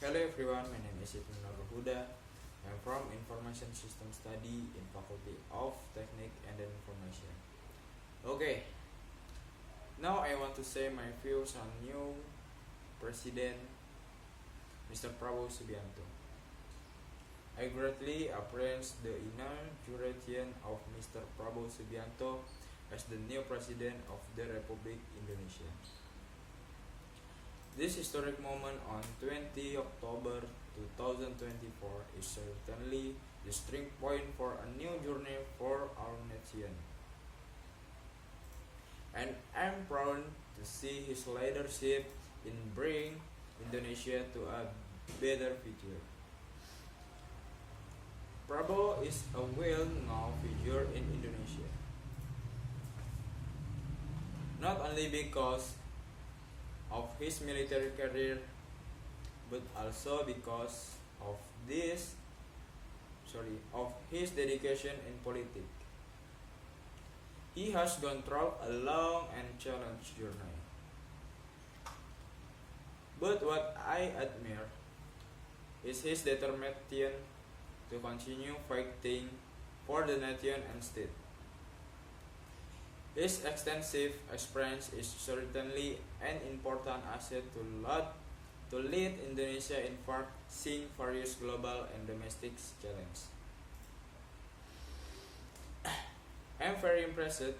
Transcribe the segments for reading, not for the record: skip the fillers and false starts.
Hello everyone, my name is Ibnu Nur Huda. I'm from Information System Study in Faculty of Technique and Information. Okay, now I want to say my views on new President Mr. Prabowo Subianto. I greatly appraise the inauguration of Mr. Prabowo Subianto as the new President of the Republic Indonesia. This historic moment on 20 October 2024 is certainly the starting point for a new journey for our nation. And I'm proud to see his leadership in bringing Indonesia to a better future. Prabowo is a well-known figure in Indonesia, not only because of his military career, but also because of his dedication in politics. He has gone through a long and challenging journey. But what I admire is his determination to continue fighting for the nation and state. His extensive experience is certainly an important asset to lead Indonesia in facing various global and domestic challenges. I am very impressed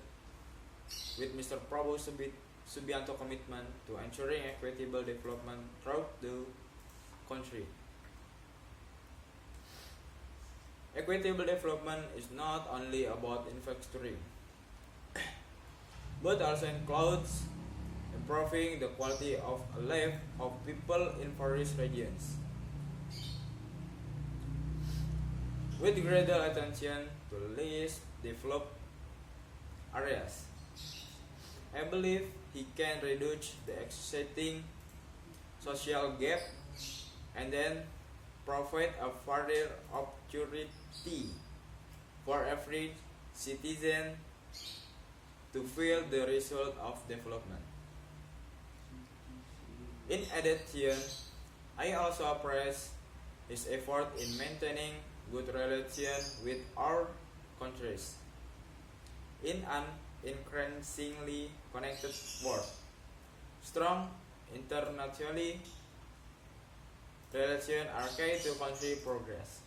with Mr. Prabowo Subianto's commitment to ensuring equitable development throughout the country. Equitable development is not only about infrastructure, but also includes improving the quality of life of people in various regions. With greater attention to least developed areas, I believe he can reduce the existing social gap and then provide a further opportunity for every citizen to feel the result of development. In addition, I also appraise his effort in maintaining good relations with our countries in an increasingly connected world. Strong internationally relations are key to country progress.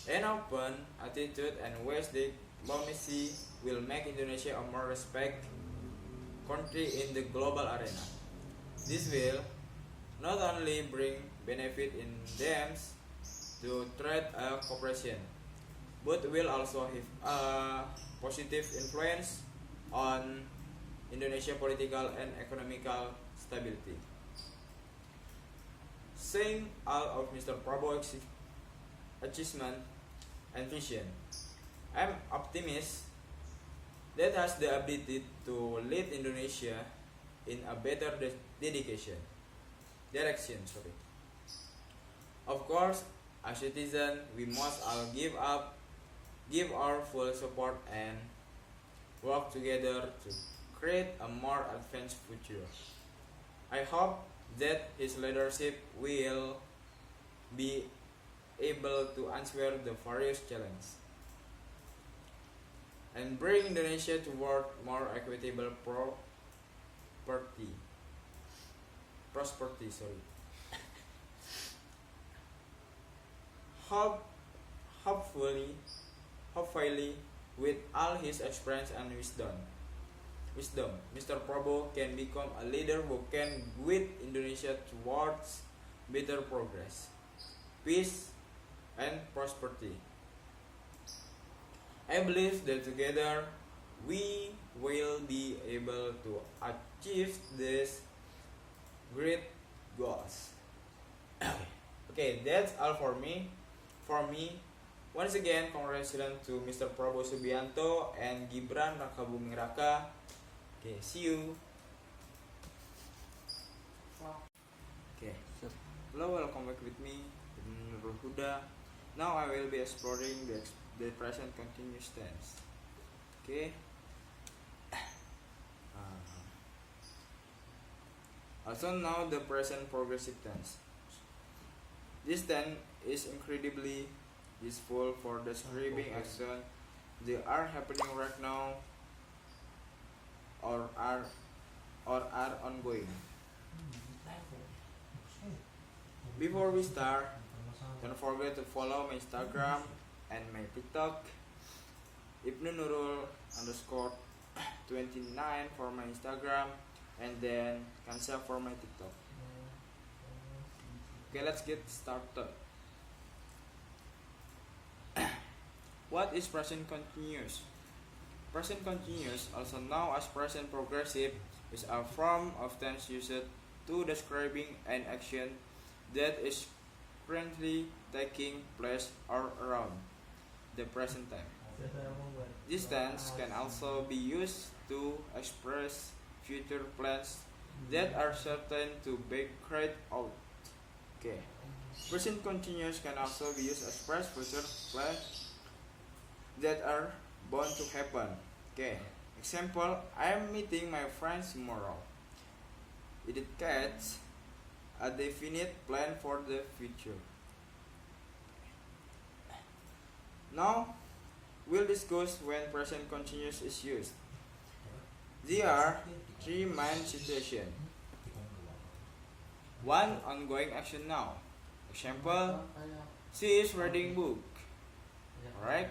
An open attitude and wise diplomacy will make Indonesia a more respected country in the global arena. This will not only bring benefit in terms to trade cooperation, but will also have a positive influence on Indonesia political and economical stability. Seeing all of Mr. Prabowo's achievement and vision, I'm optimistic that has the ability to lead Indonesia in a better direction. Of course, as citizens, we must all give our full support and work together to create a more advanced future. I hope that his leadership will be able to answer the various challenges and bring Indonesia toward more equitable prosperity. Hopefully, with all his experience and wisdom, Mr. Prabowo can become a leader who can guide Indonesia towards better progress, peace, and prosperity. I believe that together we will be able to achieve these great goals. Okay, that's all for me. Once again, congratulations to Mr. Prabowo Subianto and Gibran Rakabuming Raka. Okay, see you. Okay, hello, welcome back with me, Nur Huda. Now I will be exploring the present continuous tense. Okay. Also now the present progressive tense. This tense is incredibly useful for describing action that are happening right now or are ongoing. Before we start, don't forget to follow my Instagram and my TikTok. Ibnu Nurul underscore 29 for my Instagram, and then Kansa for my TikTok. Okay, let's get started. What is present continuous? Present continuous, also known as present progressive, is a form of tense used to describing an action that is currently taking place or around the present time. This tense can also be used to express future plans that are certain to be carried out. Okay. Present continuous can also be used to express future plans that are bound to happen. Okay. Example, I am meeting my friends tomorrow. It indicates a definite plan for the future. Now, we'll discuss when present continuous is used. There are three main situations. One, ongoing action now. Example, she is reading book. Alright?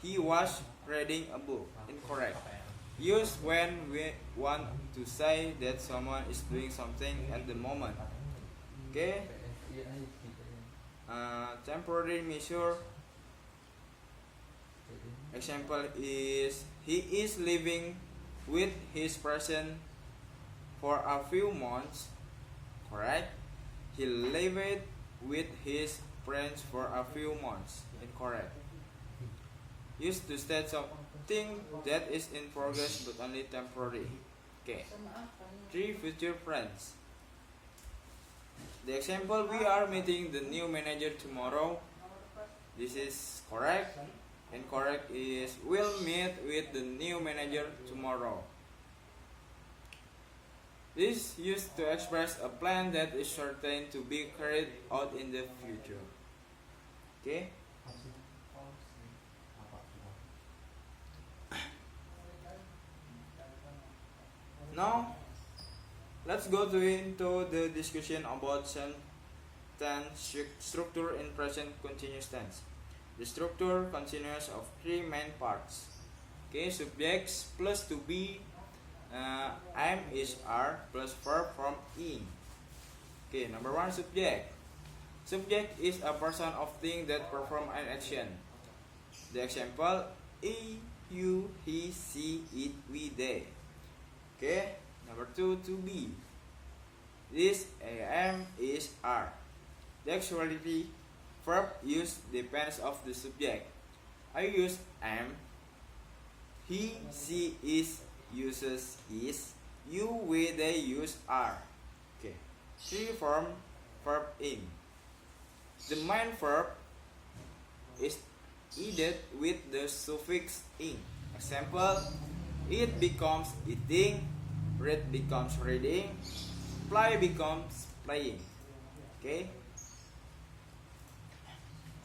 He was reading a book. Incorrect. Use when we want to say that someone is doing something at the moment. Okay? Temporary measure. Example is he is living with his person for a few months. Correct? He lived with his friends for a few months. Incorrect. Used to state something that is in progress but only temporary. Okay. 3 future friends. The example, we are meeting the new manager tomorrow. This is correct. Incorrect is we'll meet with the new manager tomorrow. This is used to express a plan that is certain to be carried out in the future. Okay? Now, let's go into the discussion about sentence structure in present continuous tense. The structure consists of three main parts. Okay, subjects plus to be, am is are plus verb from in. Okay, number one, subject. Subject is a person of thing that perform an action. The example, he, you, he, she, it, we, they. Okay, number two, to be. This am is are. The actuality verb use depends of the subject. I use am. He, she, is uses is. You, we, they use are. Okay. Three form verb in. The main verb is added with the suffix in. Example, it becomes eating, read becomes reading, play becomes playing. Okay?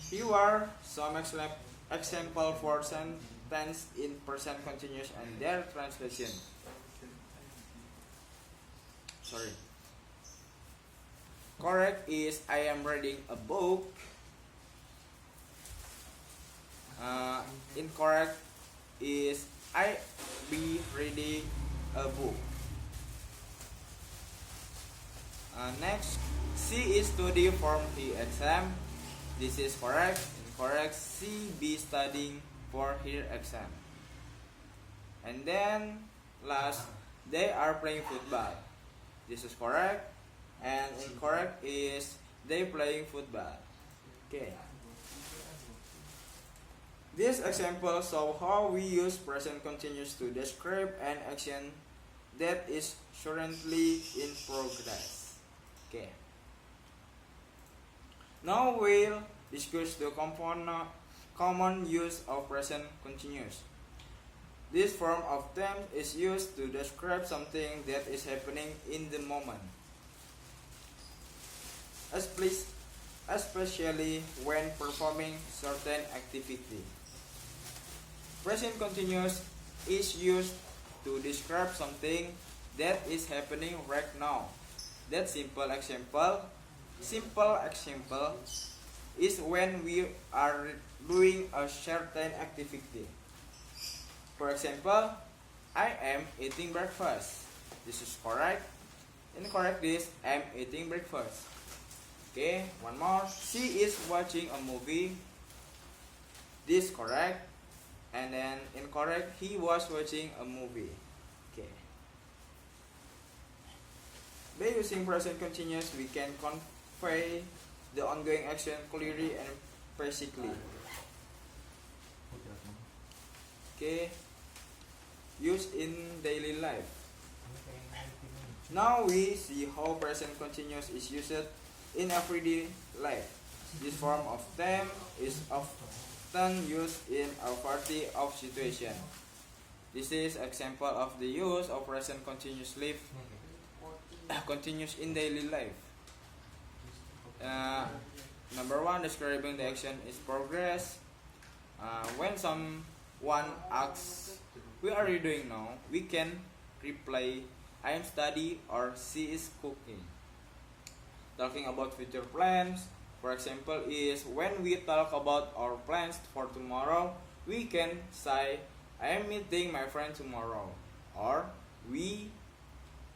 Here are some example for sentence in present continuous and their translation. Sorry. Correct is I am reading a book. Incorrect is I be reading a book. Next, she is studying for the exam. This is correct. Incorrect, she be studying for her exam. And then last, they are playing football. This is correct. And incorrect is they playing football. Okay. This example shows how we use present continuous to describe an action that is currently in progress. Okay. Now we'll discuss the common use of present continuous. This form of tense is used to describe something that is happening in the moment, especially when performing certain activity. Present continuous is used to describe something that is happening right now. That simple example is when we are doing a certain activity. For example, I am eating breakfast. This is correct. Incorrect is I'm eating breakfast. Okay, one more. She is watching a movie. This correct. And then incorrect, he was watching a movie. Okay. By using present continuous, we can convey the ongoing action clearly and precisely. Okay. Used in daily life. Now we see how present continuous is used in everyday life. This form of tense is often used in a variety of situations. This is example of the use of present continuous in daily life. Number one, describing the action is progress. When someone asks, "What are you doing now?" we can reply, "I am studying" or "She is cooking." Talking about future plans, for example, is when we talk about our plans for tomorrow, we can say, "I am meeting my friend tomorrow," or "We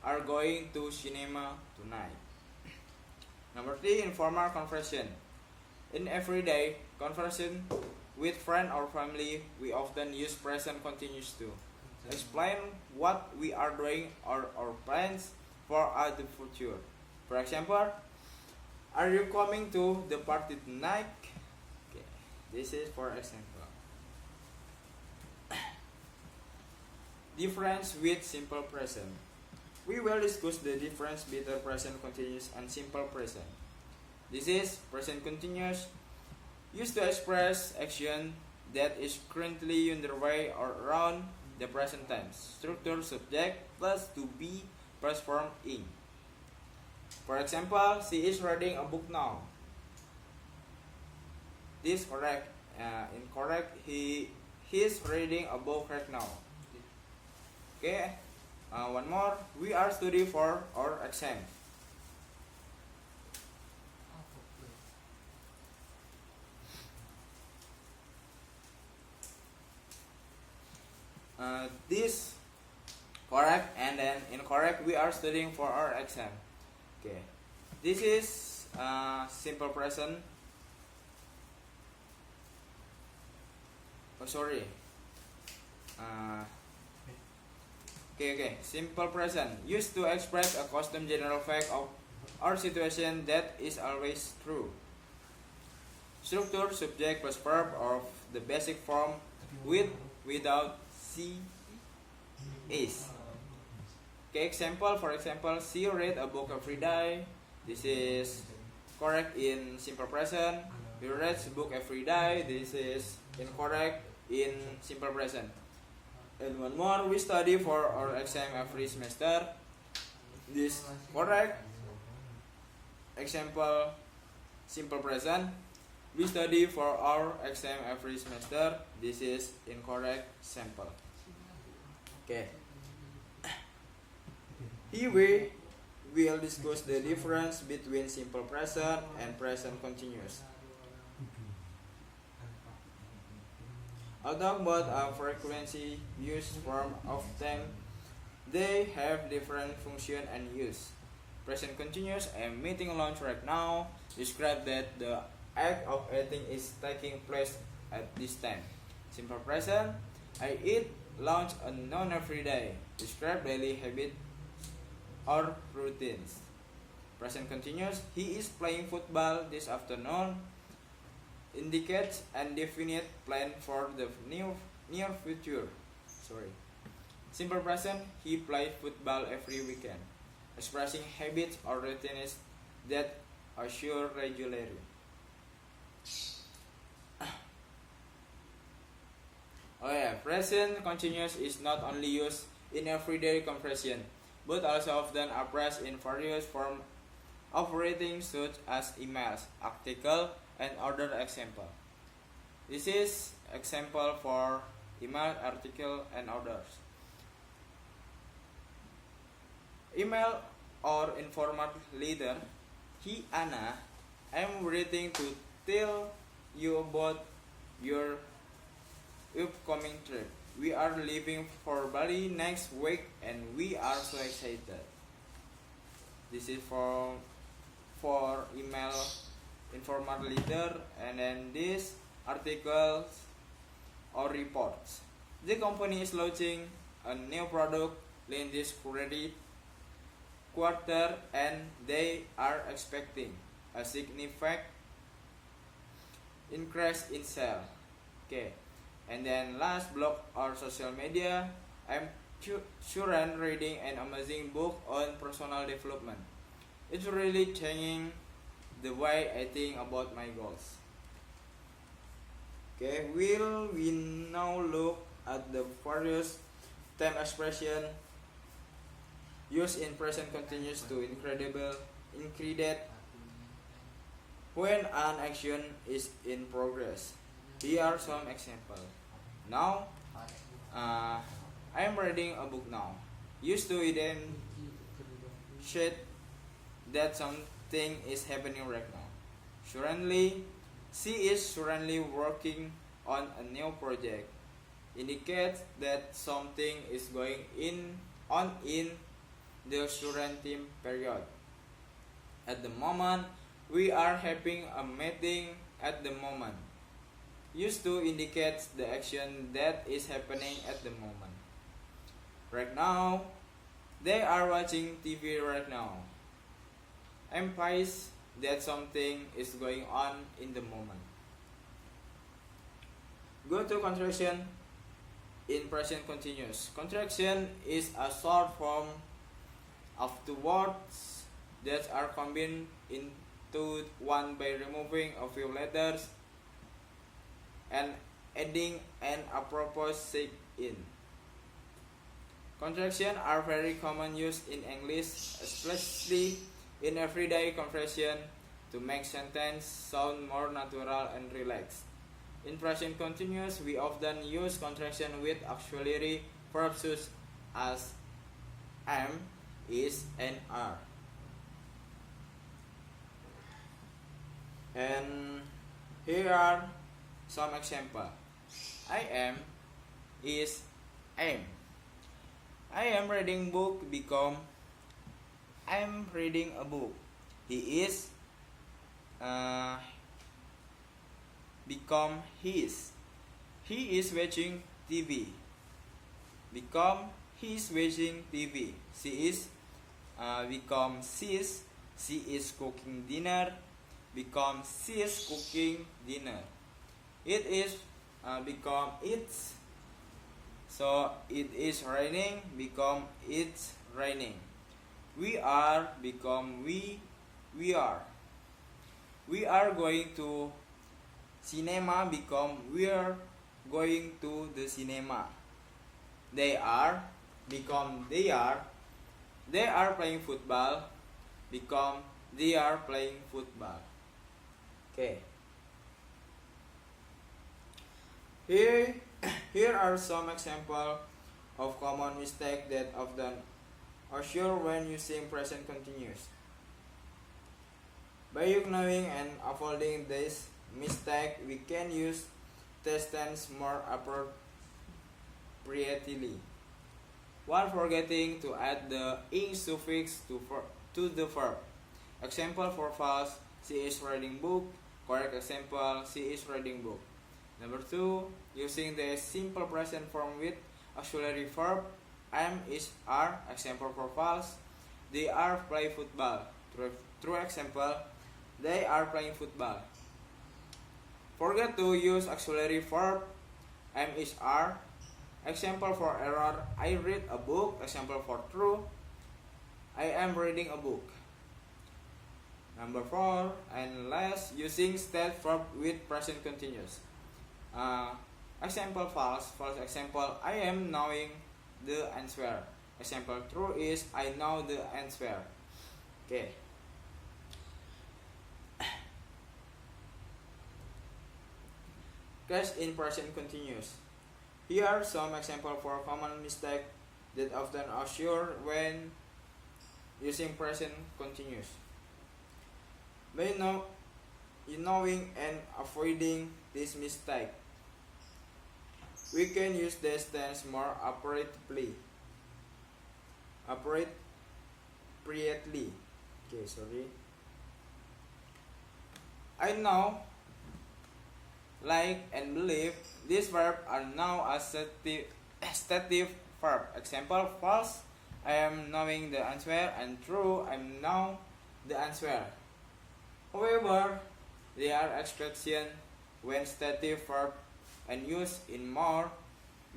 are going to cinema tonight." Number three, informal conversation. In everyday conversation with friend or family, we often use present continuous to explain what we are doing or our plans for the future. For example, "Are you coming to the party tonight?" Okay, this is for example. Difference with simple present. We will discuss the difference between present continuous and simple present. This is present continuous, used to express action that is currently underway or around the present tense. Structure subject plus to be plus form ing. For example, she is reading a book now. This correct. Incorrect, he is reading a book right now. Okay. One more. We are studying for our exam. This correct, and then incorrect, we are studying for our exam. Okay, this is simple present. Oh, sorry. Okay. Simple present used to express a custom general fact of our situation that is always true. Structure subject plus verb of the basic form with without she is. Okay, example, for example, she read a book every day. This is correct in simple present. He reads a book every day. This is incorrect in simple present. And one more, we study for our exam every semester. This correct. Example, simple present. We study for our exam every semester. This is incorrect sample. Okay. Here we will discuss the difference between simple present and present continuous. I'll talk about a frequency used form of them. They have different function and use. Present continuous, I am eating lunch right now. Describe that the act of eating is taking place at this time. Simple present, I eat lunch unknown every day. Describe daily habit or routines. Present continuous, he is playing football this afternoon. Indicates and definite plan for the near future. Simple present, he plays football every weekend. Expressing habits or routines that occur regularly. Oh yeah, present continuous is not only used in everyday conversation, but also often appears in various forms of writing such as emails, article, and other example. This is example for email, article, and others. Email or informal letter. He Anna, I'm writing to tell you about your upcoming trip. We are leaving for Bali next week and we are so excited. This is for email informal letter, and then this articles or reports. The company is launching a new product in this credit quarter and they are expecting a significant increase in sale. Okay, and then last block or social media. I'm currently reading an amazing book on personal development. It's really changing the way I think about my goals. Okay, will we now look at the various time expression used in present continuous to incredit when an action is in progress. Here are some examples. Now, I am reading a book now. Used to identify that something is happening right now. Currently, she is currently working on a new project. Indicates that something is going on in the current time period. At the moment, we are having a meeting at the moment. Used to indicates the action that is happening at the moment. Right now, they are watching TV right now. Implies that something is going on in the moment. Go to contraction in present continuous. Contraction is a short form of two words that are combined into one by removing a few letters and adding an appropriate shape in. Contractions are very common use in English, especially in everyday conversation, to make sentence sound more natural and relaxed. In present continuous, we often use contraction with auxiliary verbs such as am, is, and are. And here are some examples. I am, is, am. I am reading book become I am reading a book. He is become his. He is watching TV. Become he is watching TV. She is become she's. She is cooking dinner. Become she is cooking dinner. It is become it's. So it is raining. Become it's raining. We are become we are. We are going to cinema become we are going to the cinema. They are become they are. They are playing football become they are playing football. Okay. Here are some examples of common mistakes that often occur when using present continuous. By knowing and avoiding this mistake, we can use past tense more appropriately, while forgetting to add the ing suffix to the verb. Example for false: she is reading book. Correct example: she is reading book. Number 2, using the simple present form with auxiliary verb am, is, are. Example for false: they are play football. True example: they are playing football. Forget to use auxiliary verb am, is, are. Example for error: I read a book. Example for true: I am reading a book. Number 4 and last, using state verb with present continuous. Example false. False example, I am knowing the answer. Example true is I know the answer. Okay. Case in present continuous. Here are some examples for common mistake that often occur when using present continuous. By knowing and avoiding this mistake, we can use this tense more appropriately. Appropriately. Okay, sorry. I know, like, and believe. These verbs are now stative verb. Example false, I am knowing the answer, and true, I know the answer. However, they are expression when stative verb and used in more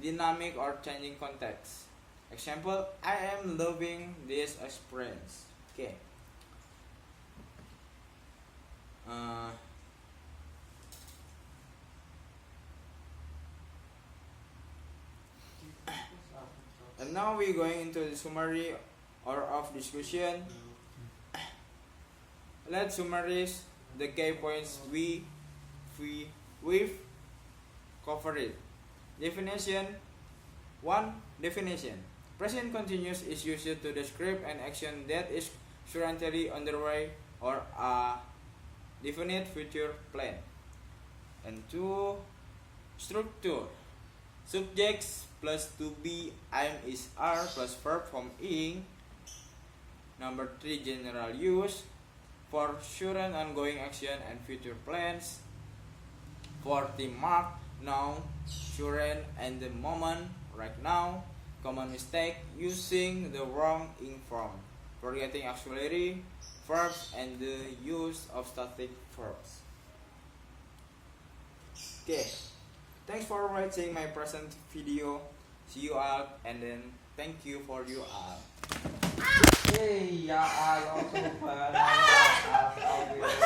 dynamic or changing context. Example, I am loving this experience. Okay. And now we're going into the summary or of discussion. Let's summarize the key points we've covered. Definition 1. Definition. Present continuous is used to describe an action that is currently underway or a definite future plan. And 2. Structure. Subjects plus to be, am is are plus verb from ing. Number 3. General use for current ongoing action and future plans. 4. Mark now, current and the moment, right now. Common mistake, using the wrong ing form, forgetting auxiliary verbs and the use of static verbs. Okay, thanks for watching my present video. See you all, and then thank you for you all. Hey, ya Allah subhanahu wa ta'ala.